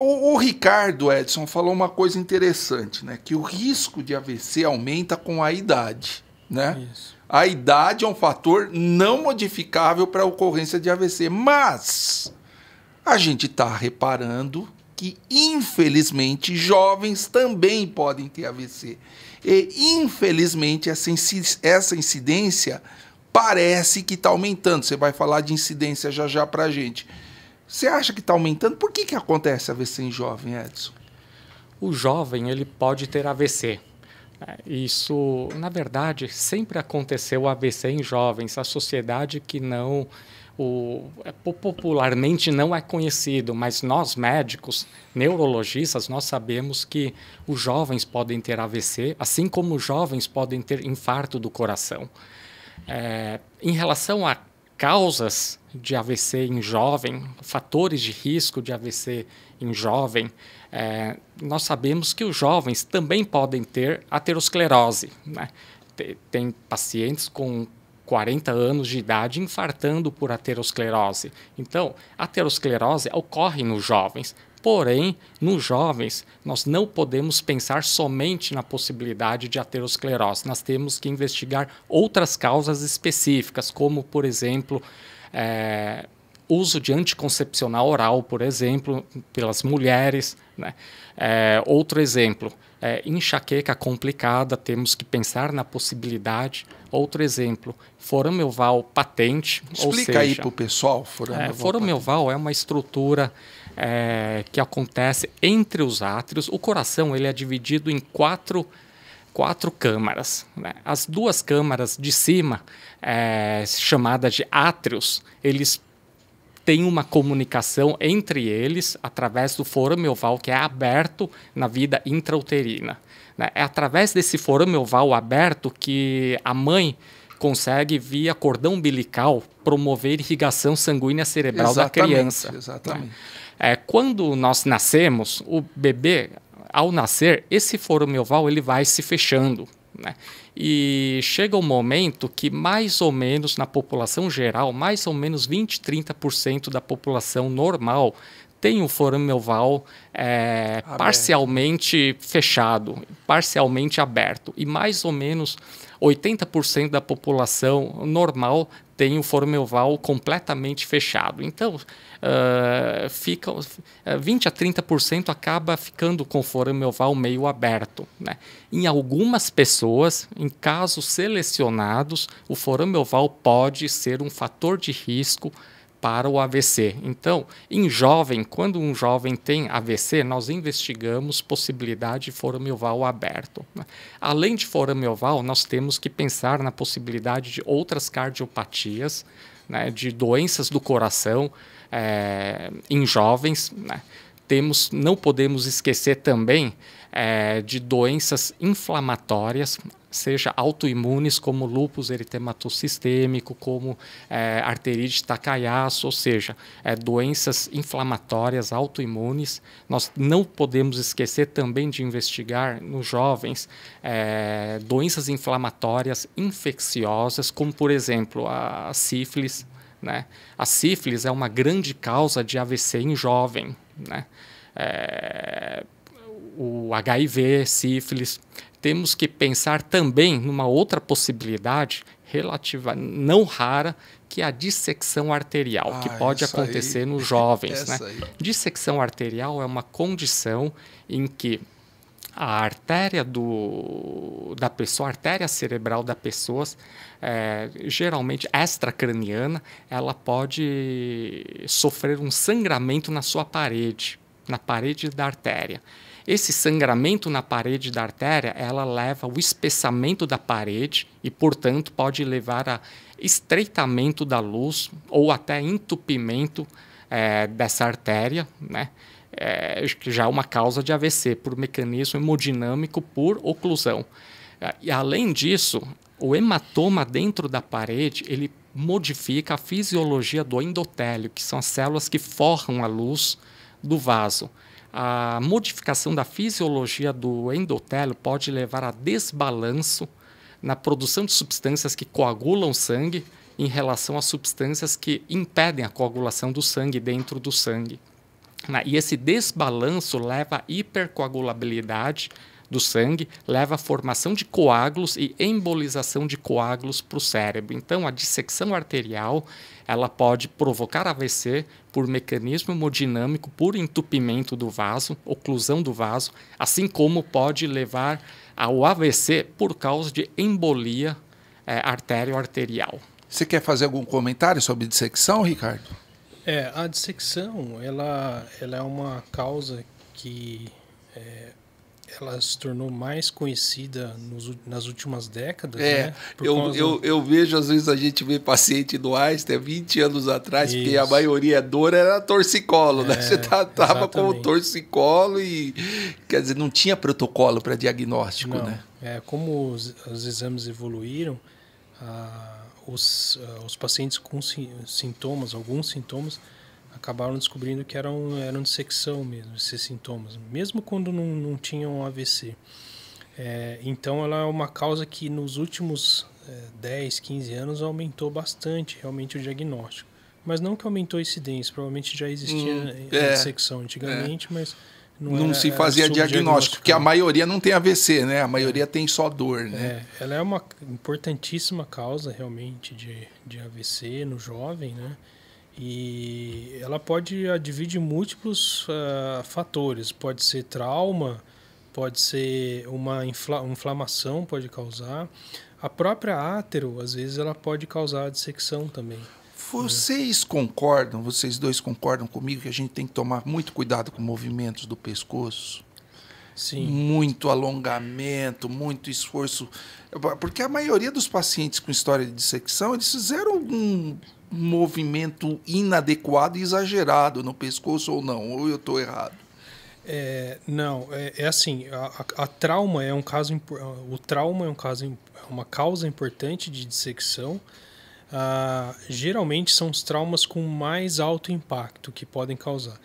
O Ricardo Edson falou uma coisa interessante, né? Que o risco de AVC aumenta com a idade, né? Isso. A idade é um fator não modificável para a ocorrência de AVC, mas a gente está reparando que, infelizmente, jovens também podem ter AVC. E, infelizmente, essa incidência parece que está aumentando. Você vai falar de incidência já já para a gente. Você acha que está aumentando? Por que acontece AVC em jovem, Edson? O jovem ele pode ter AVC. Isso, na verdade, sempre aconteceu AVC em jovens. A sociedade que não, popularmente não é conhecido, mas nós médicos, neurologistas, nós sabemos que os jovens podem ter AVC, assim como os jovens podem ter infarto do coração. Em relação a causas de AVC em jovem, fatores de risco de AVC em jovem, nós sabemos que os jovens também podem ter aterosclerose, né? Tem pacientes com 40 anos de idade infartando por aterosclerose. Então, a aterosclerose ocorre nos jovens. Porém, nos jovens, nós não podemos pensar somente na possibilidade de aterosclerose. Nós temos que investigar outras causas específicas, como, por exemplo, uso de anticoncepcional oral, por exemplo, pelas mulheres, né? Outro exemplo, enxaqueca complicada, temos que pensar na possibilidade. Outro exemplo, forame oval patente. Explica aí para o pessoal. Forame oval é uma estrutura que acontece entre os átrios. O coração ele é dividido em quatro câmaras, né? As duas câmaras de cima, chamadas de átrios, eles têm uma comunicação entre eles através do forame oval, que é aberto na vida intrauterina, né? É através desse forame oval aberto que a mãe consegue, via cordão umbilical, promover irrigação sanguínea cerebral da criança. Exatamente. Quando nós nascemos, o bebê, ao nascer, esse forame oval ele vai se fechando, né? E chega um momento que, mais ou menos na população geral, mais ou menos 20, 30% da população normal tem o forame oval parcialmente fechado, parcialmente aberto. E mais ou menos 80% da população normal tem o forame oval completamente fechado. Então, 20 a 30% acaba ficando com o forame oval meio aberto, né? Em algumas pessoas, em casos selecionados, o forame oval pode ser um fator de risco para o AVC. Então, em jovem, quando um jovem tem AVC, nós investigamos possibilidade de forame oval aberto, né? Além de forame oval, nós temos que pensar na possibilidade de outras cardiopatias, né, de doenças do coração em jovens, né? Não podemos esquecer também de doenças inflamatórias, seja autoimunes, como lúpus eritematoso sistêmico, como arterite Takayasu, ou seja, doenças inflamatórias autoimunes. Nós não podemos esquecer também de investigar nos jovens doenças inflamatórias infecciosas, como, por exemplo, a sífilis, né? A sífilis é uma grande causa de AVC em jovem, né? O HIV, sífilis. Temos que pensar também numa outra possibilidade relativa, não rara, que é a dissecção arterial, que pode acontecer nos jovens, né? Dissecção arterial é uma condição em que a artéria da pessoa, a artéria cerebral da pessoa, geralmente extracraniana, ela pode sofrer um sangramento na sua parede, na parede da artéria. Esse sangramento na parede da artéria, ela leva ao espessamento da parede e, portanto, pode levar a estreitamento da luz ou até entupimento dessa artéria, né? Que já é uma causa de AVC, por mecanismo hemodinâmico por oclusão. E, além disso, o hematoma dentro da parede, ele modifica a fisiologia do endotélio, que são as células que forram a luz do vaso. A modificação da fisiologia do endotélio pode levar a desbalanço na produção de substâncias que coagulam o sangue em relação às substâncias que impedem a coagulação do sangue dentro do sangue. E esse desbalanço leva à hipercoagulabilidade do sangue, leva à formação de coágulos e embolização de coágulos para o cérebro. Então, a dissecção arterial ela pode provocar AVC por mecanismo hemodinâmico, por entupimento do vaso, oclusão do vaso, assim como pode levar ao AVC por causa de embolia artério-arterial. Você quer fazer algum comentário sobre dissecção, Ricardo? A dissecção ela é uma causa que ela se tornou mais conhecida nas últimas décadas. Né? Eu vejo, às vezes, a gente vê paciente do Einstein 20 anos atrás, porque a maioria dor era torcicolo, né? Você estava com o torcicolo e, quer dizer, não tinha protocolo para diagnóstico, não. Né? Como os exames evoluíram, os pacientes com sintomas, alguns sintomas, acabaram descobrindo que eram dissecção mesmo, esses sintomas, mesmo quando não tinham AVC. Então, ela é uma causa que nos últimos 10, 15 anos aumentou bastante realmente o diagnóstico. Mas não que aumentou a incidência, provavelmente já existia dissecção antigamente, mas não se fazia diagnóstico, porque a maioria não tem AVC, né? A maioria tem só dor, né? Ela é uma importantíssima causa realmente de AVC no jovem, né? E ela pode dividir múltiplos fatores. Pode ser trauma, pode ser uma inflamação, pode causar. A própria átero, às vezes, ela pode causar dissecção também. Vocês dois concordam comigo que a gente tem que tomar muito cuidado com movimentos do pescoço? Sim. Muito alongamento, muito esforço. Porque a maioria dos pacientes com história de dissecção, eles fizeram um movimento inadequado e exagerado no pescoço ou não? Ou eu estou errado? Não, assim, a trauma é um caso, o trauma é uma causa importante de dissecção. Geralmente são os traumas com mais alto impacto que podem causar.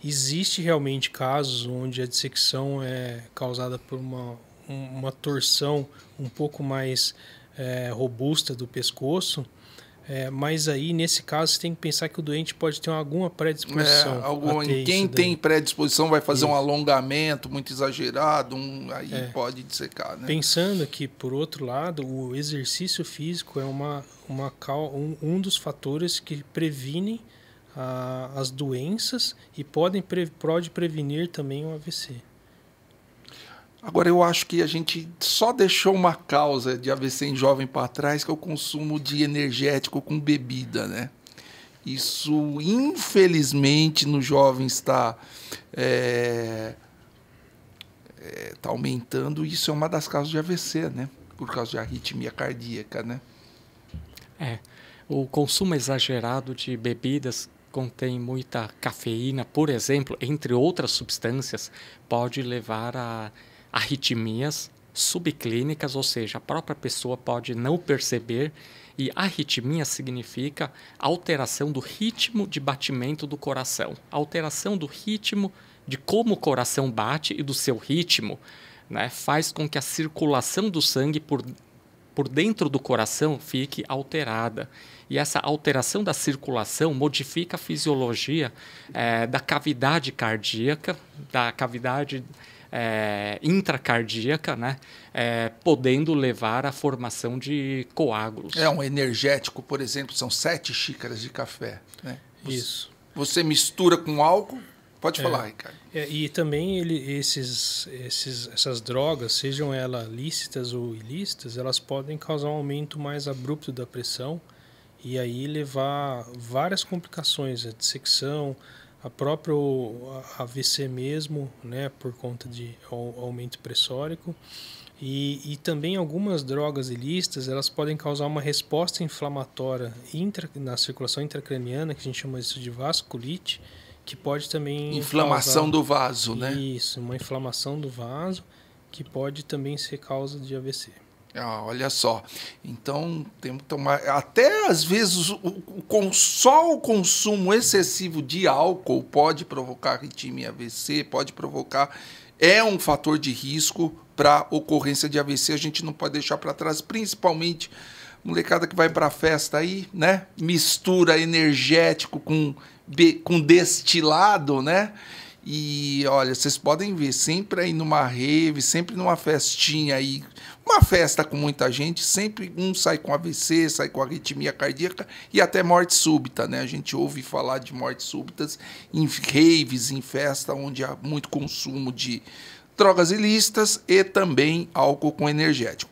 Existe realmente casos onde a dissecção é causada por uma torção um pouco mais robusta do pescoço, mas aí, nesse caso, você tem que pensar que o doente pode ter alguma predisposição. Quem tem predisposição vai fazer um alongamento muito exagerado, aí pode dissecar. Né? Pensando que, por outro lado, o exercício físico é um dos fatores que previnem as doenças e pode prevenir também o AVC. Agora, eu acho que a gente só deixou uma causa de AVC em jovem para trás, que é o consumo de energético com bebida, né? Isso, infelizmente, no jovem está aumentando. Isso é uma das causas de AVC, né? Por causa de arritmia cardíaca, né? O consumo exagerado de bebidas contém muita cafeína, por exemplo, entre outras substâncias, pode levar a arritmias subclínicas, ou seja, a própria pessoa pode não perceber, e arritmia significa alteração do ritmo de batimento do coração. Alteração do ritmo de como o coração bate e do seu ritmo, né, faz com que a circulação do sangue por dentro do coração fique alterada. E essa alteração da circulação modifica a fisiologia da cavidade cardíaca, da cavidade intracardíaca, né? Podendo levar à formação de coágulos. Um energético, por exemplo, são 7 xícaras de café. Né? Isso. Você mistura com álcool, pode falar, Ricardo. E também essas drogas, sejam elas lícitas ou ilícitas, elas podem causar um aumento mais abrupto da pressão e aí levar várias complicações, a dissecção, a própria AVC mesmo, né, por conta de aumento pressórico. E também algumas drogas ilícitas, elas podem causar uma resposta inflamatória na circulação intracraniana, que a gente chama isso de vasculite, que pode também inflamação do vaso, né? Isso, uma inflamação do vaso, que pode também ser causa de AVC. Olha só, então temos que tomar, até às vezes só o consumo excessivo de álcool pode provocar arritmia AVC, pode provocar, um fator de risco para ocorrência de AVC, a gente não pode deixar para trás, principalmente molecada que vai pra festa aí, né? Mistura energético com destilado, né? E olha, vocês podem ver, sempre aí numa rave, sempre numa festinha aí, uma festa com muita gente, sempre um sai com AVC, sai com arritmia cardíaca e até morte súbita, né? A gente ouve falar de mortes súbitas em raves, em festa, onde há muito consumo de drogas ilícitas e também álcool com energético.